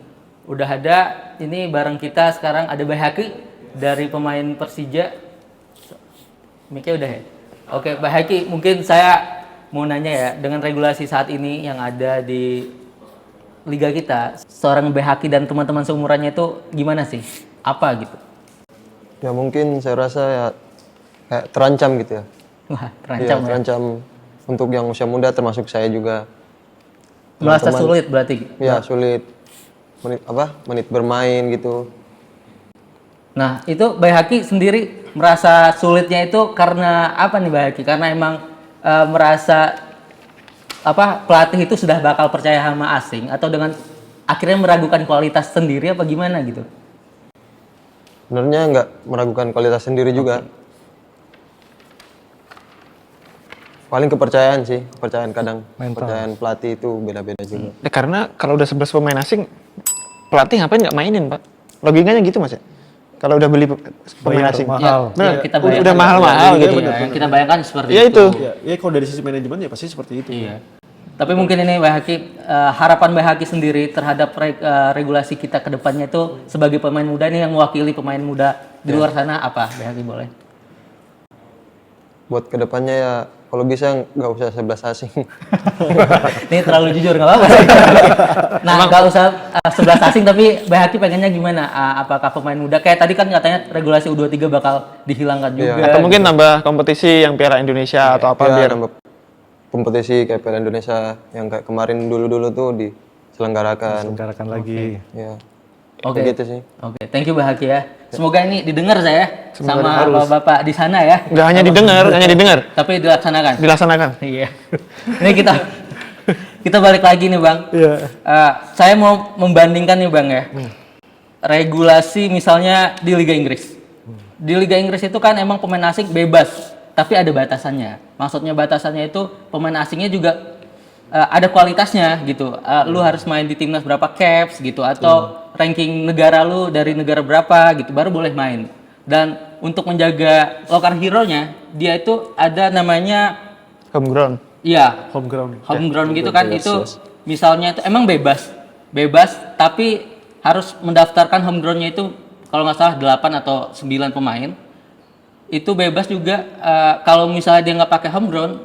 Udah ada ini bareng kita sekarang ada Bayhaki dari pemain Persija. Mic-nya udah ya? Oke, Bayhaki mungkin saya mau nanya ya dengan regulasi saat ini yang ada di liga kita, seorang Bayhaki dan teman-teman seumurannya itu gimana sih? Apa gitu? Ya mungkin saya rasa ya kayak terancam gitu ya. Wah, terancam ya? Terancam untuk yang usia muda termasuk saya juga. Merasa sulit berarti? Ya sulit. Menit bermain gitu. Nah itu Bayhaki sendiri merasa sulitnya itu karena apa nih Bayhaki? Karena emang merasa pelatih itu sudah bakal percaya sama asing atau dengan akhirnya meragukan kualitas sendiri apa gimana gitu? Sebenarnya nggak meragukan kualitas sendiri juga. Paling kepercayaan sih, kepercayaan kadang. Kepercayaan pelatih itu beda-beda juga. Ya, karena kalau udah 11 pemain asing, pelatih ngapain nggak mainin Pak? Logikanya gitu Mas ya? Kalau udah beli pemain asing. Mahal. Ya, kita udah mahal-mahal gitu. Ya, kita bayangkan seperti Ya itu. Ya kalau dari sisi manajemen ya pasti seperti itu. Iya. Tapi mungkin ini Bayhaki, harapan Bayhaki sendiri terhadap regulasi kita ke depannya itu sebagai pemain muda nih yang mewakili pemain muda di luar sana apa Bayhaki boleh? Buat kedepannya ya kalau bisa nggak usah 11 asing. Ini terlalu jujur, nggak apa-apa. Nah, nggak usah 11 asing, tapi Bayhaki pengennya gimana? Apakah pemain muda, kayak tadi kan katanya regulasi U23 bakal dihilangkan juga. Atau mungkin nambah kompetisi yang Piala Indonesia atau apa biar nambah kompetisi kayak Piala Indonesia yang kayak kemarin dulu tuh diselenggarakan lagi. ya. Oke. Gitu sih. Oke, thank you Bayhaki ya. Semoga ini didengar saya sama bapak-bapak di sana ya. nggak hanya didengar, Tapi dilaksanakan. dilaksanakan. Iya. Ini kita balik lagi nih Bang. Iya. Saya mau membandingkan nih Bang ya. Regulasi misalnya di Liga Inggris. Di Liga Inggris itu kan emang pemain asing bebas, tapi ada batasannya. Maksudnya batasannya itu pemain asingnya juga ada kualitasnya gitu. Lu harus main di timnas berapa caps gitu, atau ranking negara lu dari negara berapa gitu baru boleh main. Dan untuk menjaga lokal hero-nya, dia itu ada namanya Homegrown. iya, Homeground. homegrown gitu kan. Itu misalnya itu emang bebas tapi harus mendaftarkan homegrown-nya itu kalau nggak salah 8 atau 9 pemain. Itu bebas juga kalau misalnya dia nggak pakai homegrown,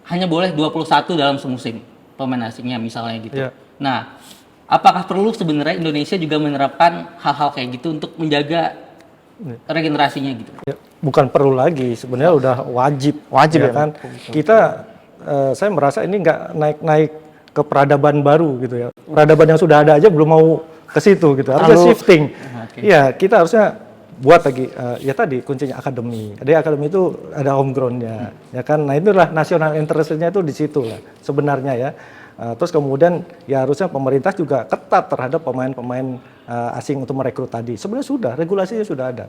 hanya boleh 21 dalam semusim pemain asingnya misalnya gitu. Iya. Nah, apakah perlu sebenarnya Indonesia juga menerapkan hal-hal kayak gitu untuk menjaga regenerasinya gitu? Ya, bukan perlu lagi, sebenarnya udah wajib Wajib ya, kan. Kita saya merasa ini nggak naik-naik ke peradaban baru gitu ya. Peradaban yang sudah ada aja belum mau ke situ gitu. Harusnya shifting. Iya, kita harusnya buat lagi ya tadi kuncinya akademi. Ada akademi itu ada homegrown-nya, ya kan. Nah, itulah national interest-nya itu di situ lah sebenarnya ya. Terus kemudian ya harusnya pemerintah juga ketat terhadap pemain-pemain asing untuk merekrut tadi. Sebenarnya sudah, regulasinya sudah ada.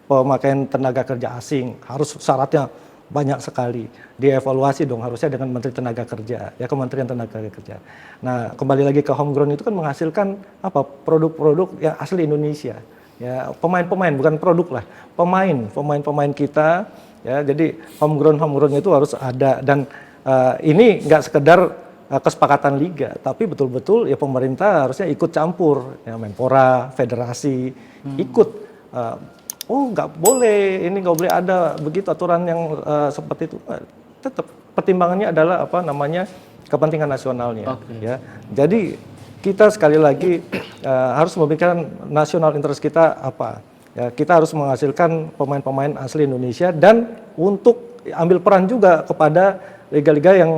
Pemakaian tenaga kerja asing harus syaratnya banyak sekali. Dievaluasi dong harusnya dengan Menteri Tenaga Kerja, ya Kementerian Tenaga Kerja. Nah, kembali lagi ke homegrown itu kan menghasilkan apa? Produk-produk yang asli Indonesia. Ya, pemain-pemain bukan produk lah. Pemain kita ya. Jadi homegrown itu harus ada, dan ini nggak sekedar kesepakatan liga, tapi betul-betul ya pemerintah harusnya ikut campur, ya Menpora, federasi ikut. Nggak boleh, ini nggak boleh ada begitu aturan yang seperti itu. Tetap pertimbangannya adalah apa namanya kepentingan nasionalnya. Ya, jadi kita sekali lagi harus memikirkan national interest kita apa. Ya, kita harus menghasilkan pemain-pemain asli Indonesia dan untuk ambil peran juga kepada liga-liga yang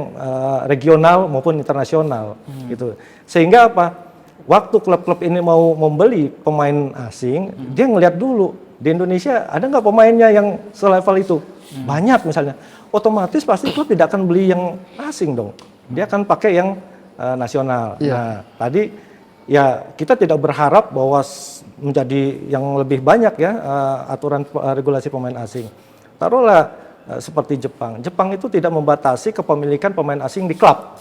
regional maupun internasional gitu. Sehingga apa? Waktu klub-klub ini mau membeli pemain asing, dia ngelihat dulu di Indonesia ada nggak pemainnya yang selevel itu. Banyak misalnya. Otomatis pasti klub tidak akan beli yang asing dong. Dia akan pakai yang nasional. Nah, tadi ya kita tidak berharap bahwa menjadi yang lebih banyak ya aturan regulasi pemain asing. Taruhlah seperti Jepang. Jepang itu tidak membatasi kepemilikan pemain asing di klub,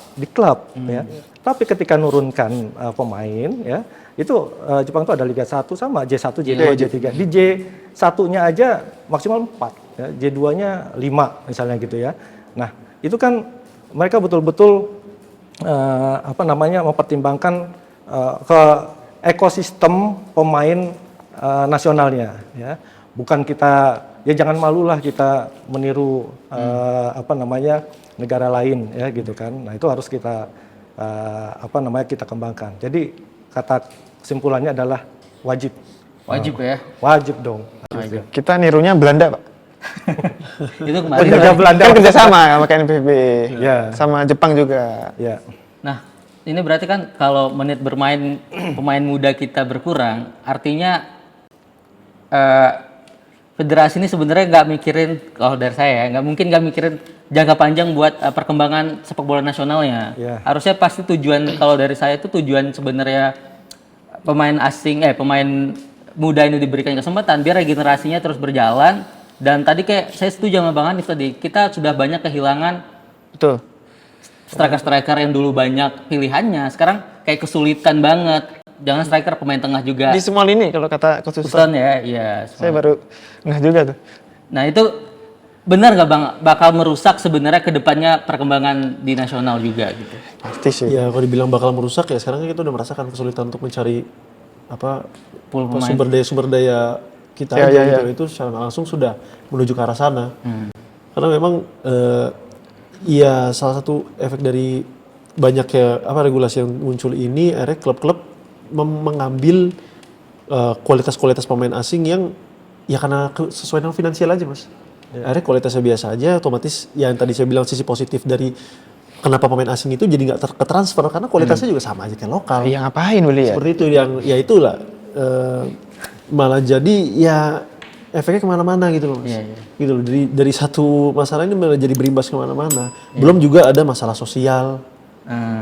ya. Tapi ketika nurunkan pemain ya, itu Jepang itu ada Liga 1 sama J1, J2, J3. Di J1-nya aja maksimal 4, ya. J2-nya 5 misalnya gitu ya. Nah, itu kan mereka betul-betul mempertimbangkan ke ekosistem pemain nasionalnya ya. Bukan kita ya jangan malulah kita meniru negara lain ya gitu kan. Nah, itu harus kita kita kembangkan. Jadi kata kesimpulannya adalah wajib. Wajib ya. Wajib dong. Kita nirunya Belanda, Pak. Itu kemarin. Belanda kan kerjasama sama KNPB, Ya. sama Jepang juga. Ya. Nah, ini berarti kan kalau menit bermain pemain muda kita berkurang, artinya federasi ini sebenarnya nggak mikirin, kalau dari saya nggak mikirin jangka panjang buat perkembangan sepak bola nasionalnya. Yeah. Harusnya pasti tujuan, kalau dari saya itu tujuan sebenarnya pemain muda ini diberikan kesempatan biar regenerasinya terus berjalan. Dan tadi kayak saya setuju sama Bang Hanif tadi, kita sudah banyak kehilangan Betul. striker-striker yang dulu banyak pilihannya, sekarang kayak kesulitan banget. Jangan striker, pemain tengah juga. Di semua lini kalau kata Coach Susan ya, iya. Saya baru nggak juga tuh. Nah itu benar nggak Bang, bakal merusak sebenarnya kedepannya perkembangan di nasional juga gitu? Pasti sih. Ya kalau dibilang bakal merusak ya sekarang kita udah merasakan kesulitan untuk mencari sumber daya kita gitu. Itu secara langsung sudah menuju ke arah sana. Karena memang ya salah satu efek dari banyaknya regulasi yang muncul ini, akhirnya klub-klub mengambil kualitas-kualitas pemain asing yang ya karena sesuai dengan finansial aja mas. Akhirnya kualitasnya biasa aja, otomatis yang tadi saya bilang sisi positif dari kenapa pemain asing itu jadi nggak ketransfer karena kualitasnya juga sama aja kayak lokal. Iya ngapain beli ya? Seperti itu yang ya itulah malah jadi ya efeknya kemana-mana gitu loh mas. Gitu loh dari satu masalah ini malah jadi berimbas kemana-mana. Belum juga ada masalah sosial.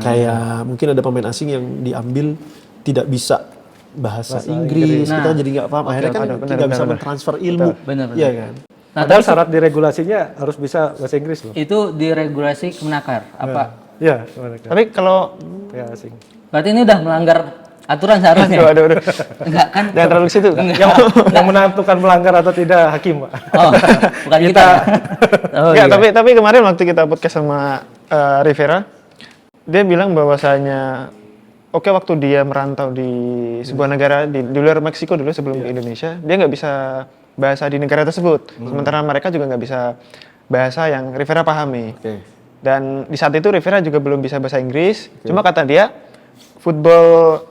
Kayak mungkin ada pemain asing yang diambil tidak bisa bahasa Inggris, kita jadi nggak paham. Akhirnya kan tidak bisa mentransfer ilmu. Benar. Iya kan. Nah, padahal syarat di regulasinya harus bisa bahasa Inggris loh. Itu di regulasi Kemenaker apa? Iya. Tapi kalau Ya asing. Berarti ini udah melanggar aturan seharusnya. Waduh. Enggak kan? Jangan terlalu ke situ. Yang menentukan melanggar atau tidak hakim, Pak. Oh, bukan kita. Oh, Enggak, iya. tapi kemarin waktu kita podcast sama Rivera, dia bilang bahwasanya oke waktu dia merantau di sebuah negara di luar Meksiko dulu sebelum ke Indonesia, dia nggak bisa bahasa di negara tersebut. Sementara mereka juga nggak bisa bahasa yang Rivera pahami. Dan di saat itu Rivera juga belum bisa bahasa Inggris. Cuma kata dia football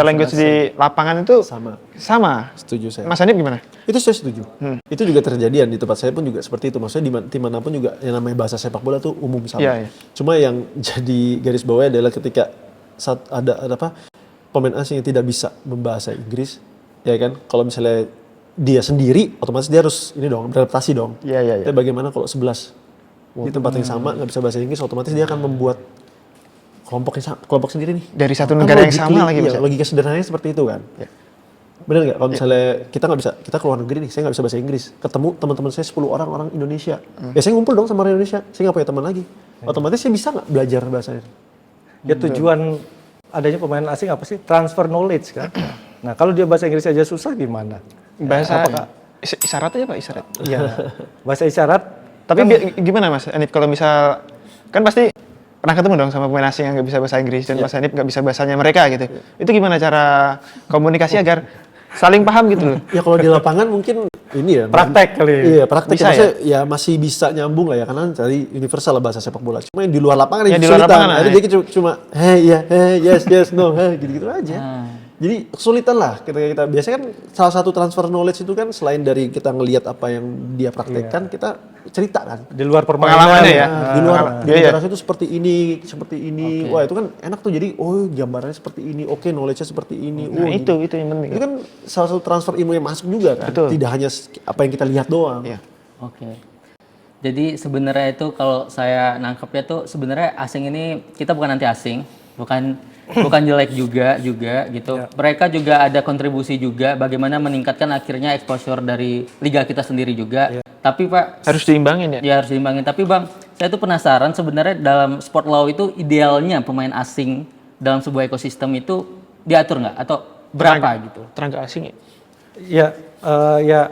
language di lapangan itu sama. Setuju saya. Mas Hanif gimana? Itu saya setuju. Itu juga terjadian di tempat saya pun juga seperti itu. Maksudnya di manapun juga yang namanya bahasa sepak bola tuh umum sama. Iya. Cuma yang jadi garis bawahnya adalah ketika saat ada pemain asing yang tidak bisa membahasa Inggris, ya kan? Kalau misalnya dia sendiri, otomatis dia harus ini dong beradaptasi dong. Iya. Tapi bagaimana kalau 11 di tempat yang sama nggak bisa bahasa Inggris, otomatis dia akan membuat kelompok sendiri nih. Dari satu negara yang sama lagi, Mas. Logika sederhananya seperti itu kan. Bener nggak? Kalau misalnya kita nggak bisa, kita keluar negeri nih, saya nggak bisa bahasa Inggris, ketemu teman-teman saya 10 orang Indonesia, ya saya ngumpul dong sama orang Indonesia, saya nggak punya teman lagi, otomatis saya bisa nggak belajar bahasanya? Ya tujuan adanya pemain asing apa sih? Transfer knowledge kan. Nah kalau dia bahasa Inggris aja susah gimana? Bahasa isyarat aja Pak, isyarat. Iya. Bahasa isyarat. Tapi gimana Mas Hanif kalau misal kan pasti pernah ketemu dong sama pemain asing yang nggak bisa bahasa Inggris dan Mas Hanif nggak bisa bahasanya mereka gitu. Itu gimana cara komunikasi agar saling paham gitu loh? Ya kalau di lapangan mungkin ini ya. Praktek kali. Iya praktek. Bisa Maksudnya ya masih bisa nyambung lah ya karena tadi universal lah bahasa sepak bola. Cuma yang di luar lapangan Ya, yang di luar kesulitan. lapangan, Akhirnya dia cuma hey yes no gitu-gitu aja. Jadi kesulitan lah ketika kita biasanya kan salah satu transfer knowledge itu kan selain dari kita ngelihat apa yang dia praktekkan, kita cerita kan. Di luar permainan. Pengalamannya ya. Di luar di Iya. negara itu seperti ini. Wah, itu kan enak tuh jadi gambarannya seperti ini. Oke, knowledge-nya seperti ini. Nah, itu yang penting. Itu kan salah satu transfer ilmu yang masuk juga kan. Betul. Tidak hanya apa yang kita lihat doang. Iya. Oke. Jadi sebenarnya itu kalau saya nangkepnya tuh sebenarnya asing ini kita bukan anti asing, bukan jelek juga gitu. Mereka juga ada kontribusi juga bagaimana meningkatkan akhirnya exposure dari liga kita sendiri juga. Tapi Pak Harus diimbangin ya. ya harus diimbangin. Tapi Bang, saya tuh penasaran sebenarnya dalam sport law itu idealnya pemain asing dalam sebuah ekosistem itu diatur nggak atau berapa gitu? Tenaga asing ya. Ya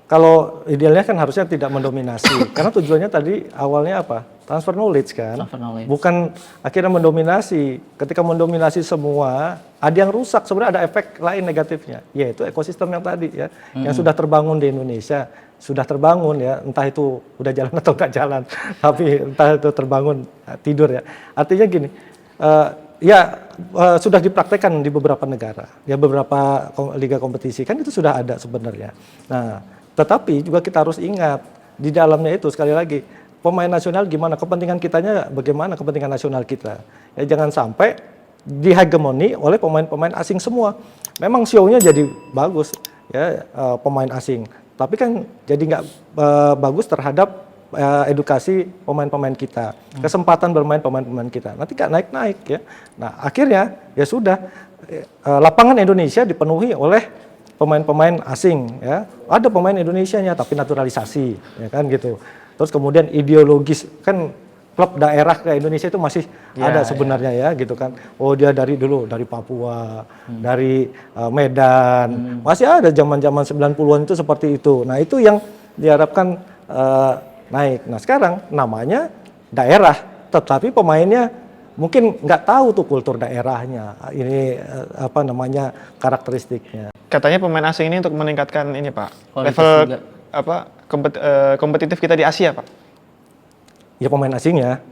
kalau idealnya kan harusnya tidak mendominasi. Karena tujuannya tadi awalnya apa? Transfer knowledge kan. Transfer knowledge. Bukan akhirnya mendominasi. Ketika mendominasi semua, ada yang rusak. Sebenarnya ada efek lain negatifnya. Yaitu ekosistem yang tadi ya. Yang sudah terbangun di Indonesia. Sudah terbangun ya. Entah itu udah jalan atau nggak jalan. Tapi entah itu terbangun tidur ya. Artinya gini. Sudah dipraktekkan di beberapa negara. Ya beberapa liga kompetisi. Kan itu sudah ada sebenarnya. Nah, tetapi juga kita harus ingat. Di dalamnya itu sekali lagi. Pemain nasional gimana, kepentingan kitanya bagaimana kepentingan nasional kita. Ya jangan sampai dihegemoni oleh pemain-pemain asing semua. Memang show-nya jadi bagus ya pemain asing. Tapi kan jadi nggak bagus terhadap edukasi pemain-pemain kita. Kesempatan bermain pemain-pemain kita. Nanti nggak naik-naik ya. Nah akhirnya ya sudah lapangan Indonesia dipenuhi oleh pemain-pemain asing ya. Ada pemain Indonesianya tapi naturalisasi ya kan gitu. Terus kemudian ideologis kan klub daerah ke Indonesia itu masih ada sebenarnya ya gitu kan. Oh dia dari Papua, dari Medan. Masih ada zaman-zaman 90-an itu seperti itu. Nah, itu yang diharapkan naik. Nah, sekarang namanya daerah, tetapi pemainnya mungkin nggak tahu tuh kultur daerahnya. Ini karakteristiknya. Katanya pemain asing ini untuk meningkatkan ini Pak. Kualitas Level juga. kompetitif kita di Asia Pak. Ya pemain asingnya.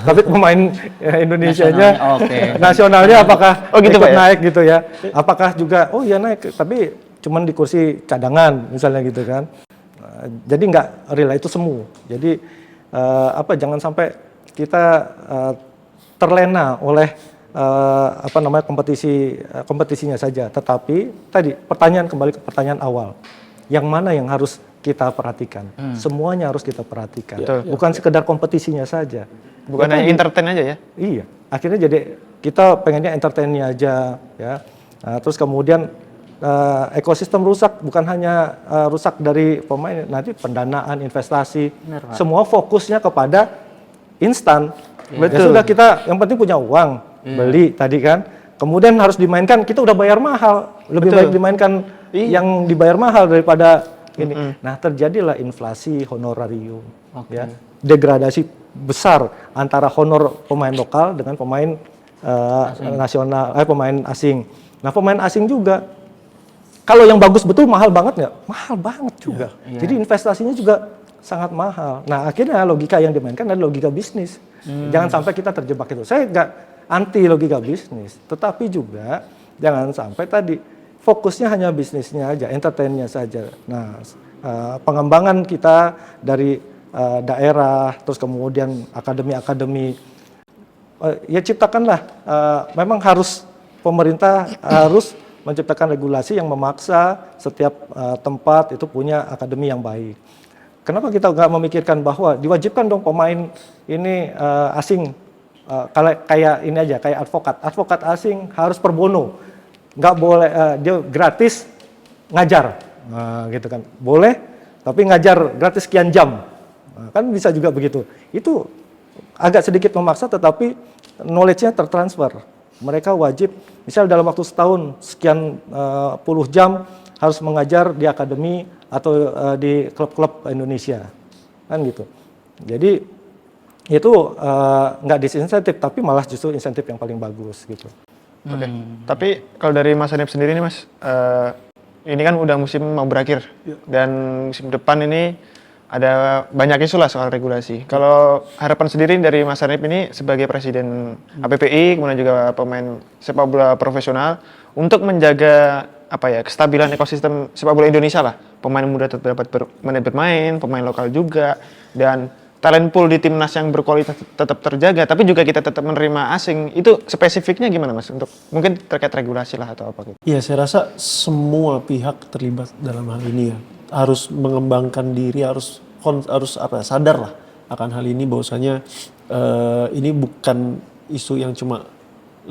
Tapi pemain Indonesianya, nasionalnya apakah gitu, ikut Pak, ya? naik gitu ya? Apakah juga, oh iya naik, tapi cuman di kursi cadangan misalnya gitu kan? Jadi nggak real itu semu. Jadi jangan sampai kita terlena oleh kompetisinya saja. Tetapi tadi kembali ke pertanyaan awal, yang mana yang harus kita perhatikan? Semuanya harus kita perhatikan. Bukan sekedar kompetisinya saja. Bukan hanya entertain aja ya? Iya, akhirnya jadi kita pengennya entertainnya aja ya. Nah, terus kemudian ekosistem rusak, bukan hanya rusak dari pemain, nanti pendanaan, investasi, semua fokusnya kepada instan. Ya sudah, kita yang penting punya uang, beli tadi kan. Kemudian harus dimainkan, kita udah bayar mahal, lebih baik dimainkan yang dibayar mahal daripada ini. Nah, terjadilah inflasi honorarium, ya, degradasi besar antara honor pemain lokal dengan pemain nasional, pemain asing. Nah, pemain asing juga, kalau yang bagus betul mahal banget nggak? Mahal banget juga. Jadi investasinya juga sangat mahal. Nah, akhirnya logika yang dimainkan adalah logika bisnis. Jangan sampai kita terjebak itu. Saya nggak anti logika bisnis, tetapi juga jangan sampai tadi fokusnya hanya bisnisnya aja, entertainnya saja. Nah, pengembangan kita dari daerah, terus kemudian akademi-akademi, ya ciptakanlah, memang harus pemerintah harus menciptakan regulasi yang memaksa setiap tempat itu punya akademi yang baik. Kenapa kita nggak memikirkan bahwa diwajibkan dong pemain ini asing, kayak ini aja, kayak advokat asing harus per bono, nggak boleh dia gratis ngajar, gitu kan, boleh, tapi ngajar gratis sekian jam. Nah, kan bisa juga begitu. Itu agak sedikit memaksa, tetapi knowledge-nya tertransfer. Mereka wajib, misal dalam waktu setahun sekian puluh jam harus mengajar di akademi atau di klub-klub Indonesia, kan gitu. Jadi itu nggak disinsentif, tapi malah justru insentif yang paling bagus gitu. Oke. Tapi kalau dari Mas Hanif sendiri nih Mas, ini kan udah musim mau berakhir dan musim depan ini ada banyak isu lah soal regulasi. Kalau harapan sendiri dari Mas Hanif ini sebagai presiden APPI, kemudian juga pemain sepak bola profesional, untuk menjaga kestabilan ekosistem sepak bola Indonesia lah. Pemain muda tetap dapat bermain, pemain lokal juga, dan talent pool di timnas yang berkualitas tetap terjaga, tapi juga kita tetap menerima asing. Itu spesifiknya gimana Mas? Untuk mungkin terkait regulasi lah atau apa gitu? Iya, saya rasa semua pihak terlibat dalam hal ini ya. Harus mengembangkan diri, harus sadar lah akan hal ini, bahwasanya ini bukan isu yang cuma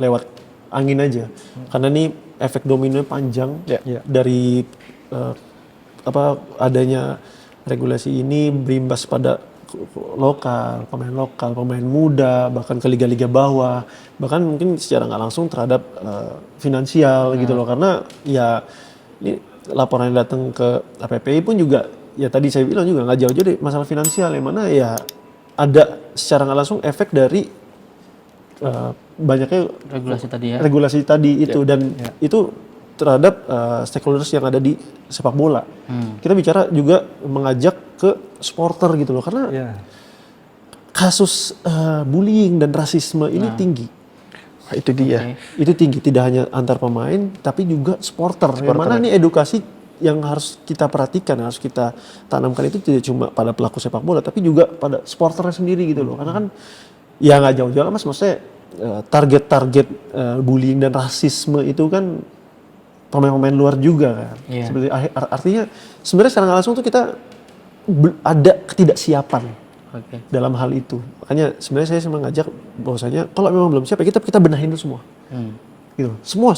lewat angin aja, karena ini efek dominonya panjang dari adanya regulasi ini berimbas pada pemain muda, bahkan ke liga-liga bawah, bahkan mungkin secara nggak langsung terhadap finansial gitu loh, karena ya ini laporan yang datang ke APPI pun juga, ya tadi saya bilang juga nggak jauh-jauh dari masalah finansial, yang mana ya ada secara nggak langsung efek dari banyaknya regulasi tadi itu, dan itu terhadap stakeholders yang ada di sepak bola. Kita bicara juga mengajak ke supporter gitu loh, karena kasus bullying dan rasisme ini tinggi. Itu dia. Itu tinggi, tidak hanya antar pemain, tapi juga supporter. Yang mana nih edukasi yang harus kita perhatikan, harus kita tanamkan itu tidak cuma pada pelaku sepak bola, tapi juga pada supporternya sendiri gitu loh. Karena kan ya nggak jauh-jauh mas, maksudnya target-target bullying dan rasisme itu kan pemain-pemain luar juga kan. Seperti artinya sebenarnya secara nggak langsung tuh kita ada ketidaksiapan dalam hal itu. Makanya sebenarnya saya mengajak bahwasanya kalau memang belum siap ya kita benahin dulu semua. Gitu. Semua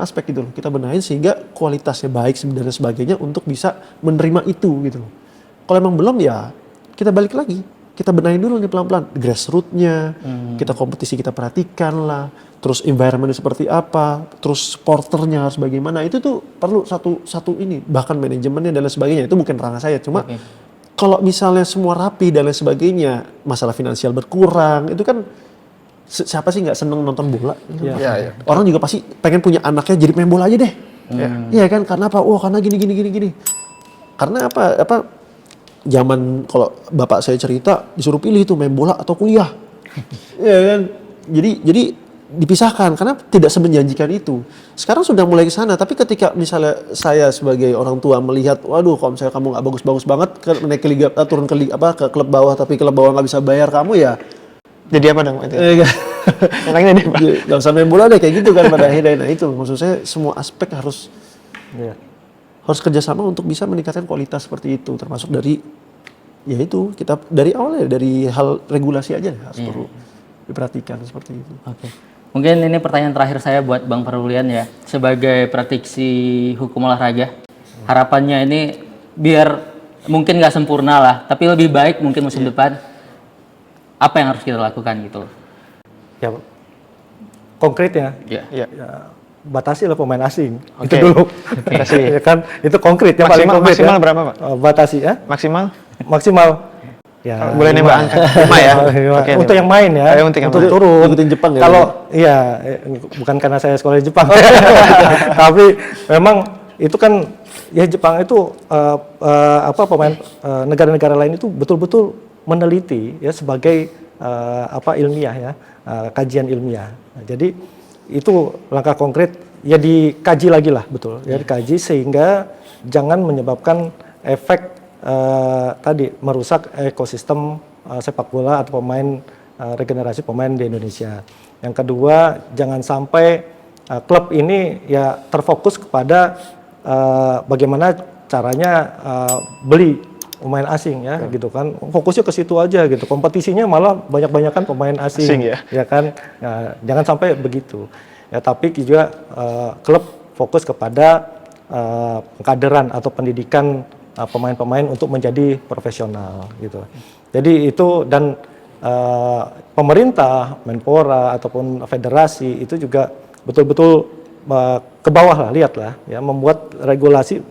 aspek gitu loh. Kita benahin sehingga kualitasnya baik dan sebagainya untuk bisa menerima itu gitu loh. Kalau memang belum ya kita balik lagi. Kita benahin dulu nih pelan-pelan, grassroots-nya, kita kompetisi kita perhatikan lah, terus environment seperti apa, terus supporternya harus bagaimana, itu tuh perlu satu ini, bahkan manajemennya dan lain sebagainya, itu bukan ranah saya, cuma kalau misalnya semua rapi dan lain sebagainya, masalah finansial berkurang, itu kan siapa sih nggak seneng nonton bola? Orang juga pasti pengen punya anaknya jadi main bola aja deh, iya kan? Karena apa? Karena gini. Karena apa? zaman kalau bapak saya cerita disuruh pilih itu main bola atau kuliah. Ya kan? Jadi dipisahkan karena tidak semenjanjikan itu. Sekarang sudah mulai ke sana, tapi ketika misalnya saya sebagai orang tua melihat, waduh kalau misalnya kamu nggak bagus-bagus banget naik ke liga, turun ke liga, ke klub bawah, tapi klub bawah nggak bisa bayar kamu ya. Jadi apa dong itu? Enaknya jadi apa? Nggak usah main bola deh kayak gitu kan pada akhirnya. Nah itu maksud saya semua aspek harus kerjasama untuk bisa meningkatkan kualitas seperti itu, termasuk dari yaitu kita dari awal ya dari hal regulasi aja harus perlu diperhatikan seperti itu. Oke. Mungkin ini pertanyaan terakhir saya buat Bang Perlulian ya. Sebagai praktisi hukum olahraga, harapannya ini biar mungkin nggak sempurna lah, tapi lebih baik mungkin musim depan. Apa yang harus kita lakukan gitu? Ya, konkret ya. Iya. Ya, batasi lah pemain asing. Oke. Itu dulu. Batasi. Ya kan, itu konkret yang paling konkret maksimal ya. berapa, Pak? Batasi ya. Maksimal? Ya, Boleh nembak angka 5 ya? Oke, untuk yang main ya. Untuk yang main. turun. Ikutin Jepang ya? Kalau iya, bukan karena saya sekolah di Jepang. Tapi memang itu kan ya Jepang itu pemain negara-negara lain itu betul-betul meneliti ya sebagai ilmiah ya, kajian ilmiah. Nah, jadi itu langkah konkret ya dikaji lagi lah betul ya dikaji sehingga jangan menyebabkan efek tadi merusak ekosistem sepak bola atau regenerasi pemain di Indonesia. Yang kedua, jangan sampai klub ini ya terfokus kepada bagaimana caranya beli pemain asing ya gitu kan. Fokusnya ke situ aja gitu. Kompetisinya malah banyak-banyakan pemain asing ya kan. Nah, jangan sampai begitu. Ya tapi juga klub fokus kepada pengkaderan atau pendidikan pemain-pemain untuk menjadi profesional gitu. Jadi itu dan pemerintah, Menpora ataupun federasi itu juga betul-betul ke bawah lah, lihatlah ya, membuat regulasi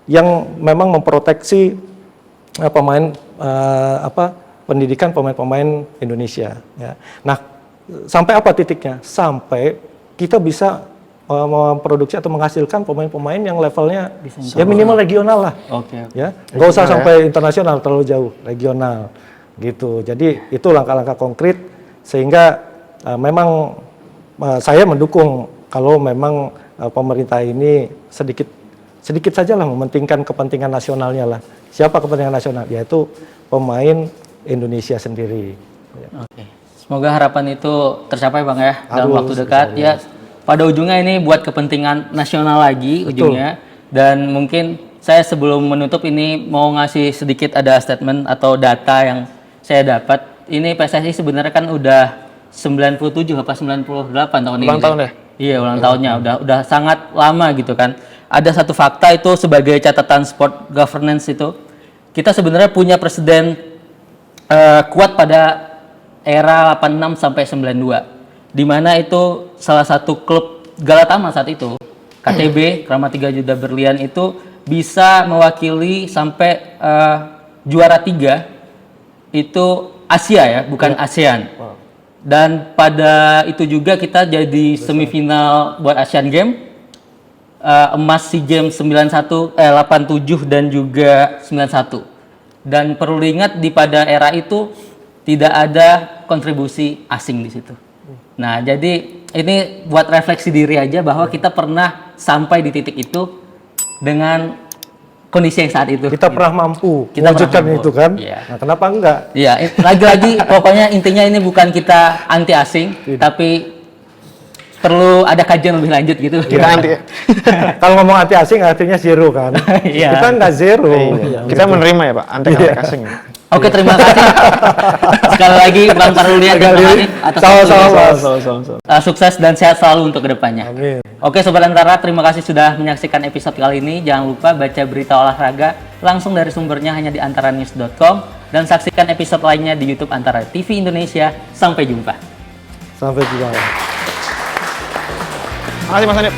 yang memang memproteksi pendidikan pemain-pemain Indonesia ya. Nah, sampai apa titiknya? Sampai kita bisa memproduksi atau menghasilkan pemain-pemain yang levelnya ya minimal regional lah. Oke. Ya, nggak usah sampai internasional terlalu jauh, regional gitu. Jadi itu langkah-langkah konkret sehingga memang saya mendukung kalau memang pemerintah ini sedikit saja lah mementingkan kepentingan nasionalnya lah. Siapa kepentingan nasional? Yaitu pemain Indonesia sendiri. Oke. Semoga harapan itu tercapai Bang ya dalam waktu dekat ya. Pada ujungnya ini buat kepentingan nasional lagi ujungnya. Dan mungkin saya sebelum menutup ini mau ngasih sedikit ada statement atau data yang saya dapat. Ini PSSI sebenarnya kan udah 97 apa 98 tahun ini. Ulang tahun ya? Iya, ulang tahunnya udah sangat lama gitu kan. Ada satu fakta itu sebagai catatan sport governance itu. Kita sebenarnya punya presiden kuat pada era 86 sampai 92. Di mana itu salah satu klub Galatama saat itu, KTB, Kramat 3 Juda Berlian itu bisa mewakili sampai juara 3 itu Asia ya, bukan ASEAN. Dan pada itu juga kita jadi semifinal buat Asian Games, emas SEA Games 87 dan juga 91. Dan perlu diingat di pada era itu tidak ada kontribusi asing di situ. Nah, jadi ini buat refleksi diri aja bahwa kita pernah sampai di titik itu dengan kondisi yang saat itu. Kita pernah mampu Kita mewujudkan pernah mampu. itu kan. Iya. Nah, kenapa enggak? Iya, lagi-lagi pokoknya intinya ini bukan kita anti asing, tapi perlu ada kajian lebih lanjut gitu. Kita anti ya? Kalau ngomong anti asing artinya zero kan. Iya. Kita enggak zero. Kita menerima ya Pak, anti asing. Oke, terima kasih. Sekali lagi Bang Perlulian terima kasih atas Sama-sama. sukses dan sehat selalu untuk kedepannya. Amin. Oke Sobat Antara, terima kasih sudah menyaksikan episode kali ini. Jangan lupa baca berita olahraga langsung dari sumbernya hanya di antaranews.com dan saksikan episode lainnya di YouTube Antara TV Indonesia. Sampai jumpa. Sampai jumpa. Makasih Mas Anip.